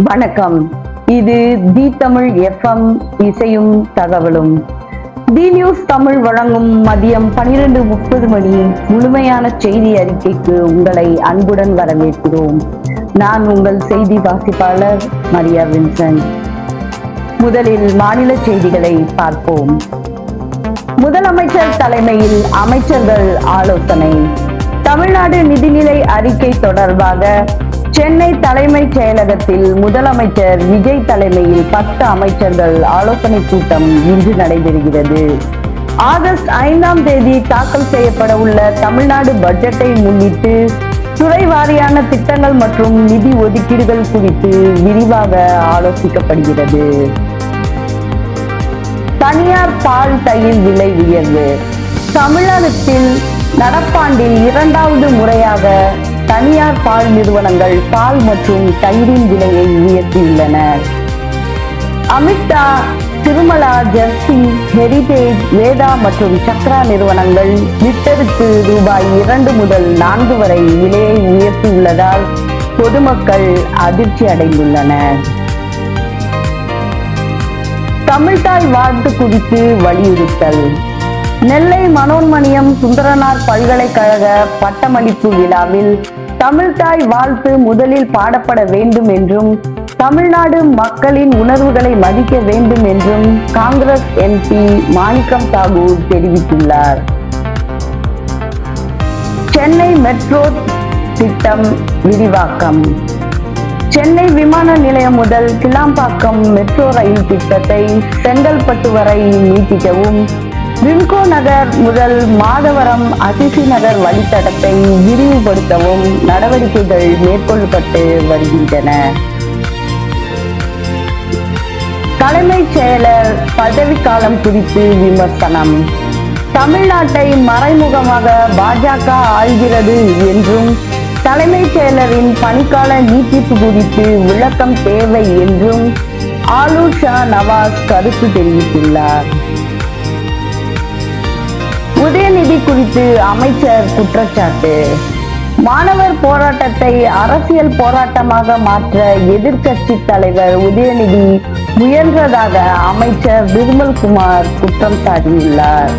வணக்கம். இது தி தமிழ் எஃப்எம் இசையும் தகவலும். தி நியூஸ் தமிழ் வழங்கும் மதியம் 12:30 மணி முழுமையான செய்தி அறிக்கைக்கு உங்களை அன்புடன் வரவேற்கிறோம். நான் உங்கள் செய்தி வாசிப்பாளர் மரியா வின்சென்ட். முதலில் மாநில செய்திகளை பார்ப்போம். முதலமைச்சர் தலைமையில் அமைச்சர்கள் ஆலோசனை. தமிழ்நாடு நிதிநிலை அறிக்கை தொடர்பாக சென்னை தலைமைச் செயலகத்தில் முதலமைச்சர் விஜய் தலைமையில் 10 அமைச்சர்கள் ஆலோசனை கூட்டம் இன்று நடைபெறுகிறது. ஆகஸ்ட் 5ஆம் தேதி தாக்கல் செய்யப்பட உள்ள தமிழ்நாடு பட்ஜெட்டை முன்னிட்டு துறை வாரியான திட்டங்கள் மற்றும் நிதி ஒதுக்கீடுகள் குறித்து விரிவாக ஆலோசிக்கப்படுகிறது. தனியார் பால் தயிர் விலை உயர்வு. தமிழகத்தில் நடப்பாண்டில் 2வது முறையாக தனியார் பால் நிறுவனங்கள் பால் மற்றும் தயிரின் விலையை உயர்த்தியுள்ளனர். அமிர்தா, திருமலா, ஜெர்சி, ஹெரிடேஜ், வேதா மற்றும் சக்ரா நிறுவனங்கள் லிட்டருக்கு ரூபாய் 2 முதல் 4 வரை விலையை உயர்த்தியுள்ளதால் பொதுமக்கள் அதிர்ச்சி அடைந்துள்ளனர். தமிழ்தாய் வாழ்த்து குறித்து வலியுறுத்தல். நெல்லை மனோன்மணியம் சுந்தரனார் பல்கலைக்கழக பட்டமளிப்பு விழாவில் தமிழ்தாய் வாழ்த்து முதலில் பாடப்பட வேண்டும் என்றும் தமிழ்நாடு மக்களின் உணர்வுகளை மதிக்க வேண்டும் என்றும் காங்கிரஸ் எம்பி மாணிக்கம் தாகூர் தெரிவித்துள்ளார். சென்னை மெட்ரோ திட்டம் விரிவாக்கம். சென்னை விமான நிலையம் முதல் கிளாம்பாக்கம் மெட்ரோ ரயில் திட்டத்தை செங்கல்பட்டு வரை நீட்டிக்கவும், விம்கோ நகர் முதல் மாதவரம் அதிசி நகர் வழித்தடத்தை விரிவுபடுத்தவும் நடவடிக்கைகள் மேற்கொள்ளப்பட்டு வருகின்றன. தலைமைச் செயலர் பதவிக்காலம் குறித்து விமர்சனம். தமிழ்நாட்டை மறைமுகமாக பாஜக ஆள்கிறது என்றும் தலைமைச் செயலரின் பணிக்கால நீட்டிப்பு குறித்து விளக்கம் தேவை என்றும் ஆலூர் ஷா நவாஸ் கருத்து தெரிவித்துள்ளார். உதயநிதி குறித்து அமைச்சர் குற்றச்சாட்டு. மாணவர் போராட்டத்தை அரசியல் போராட்டமாக மாற்ற எதிர்க்கட்சி தலைவர் உதயநிதி முயன்றதாக அமைச்சர் நிர்மல்குமார் குற்றம் சாட்டியுள்ளார்.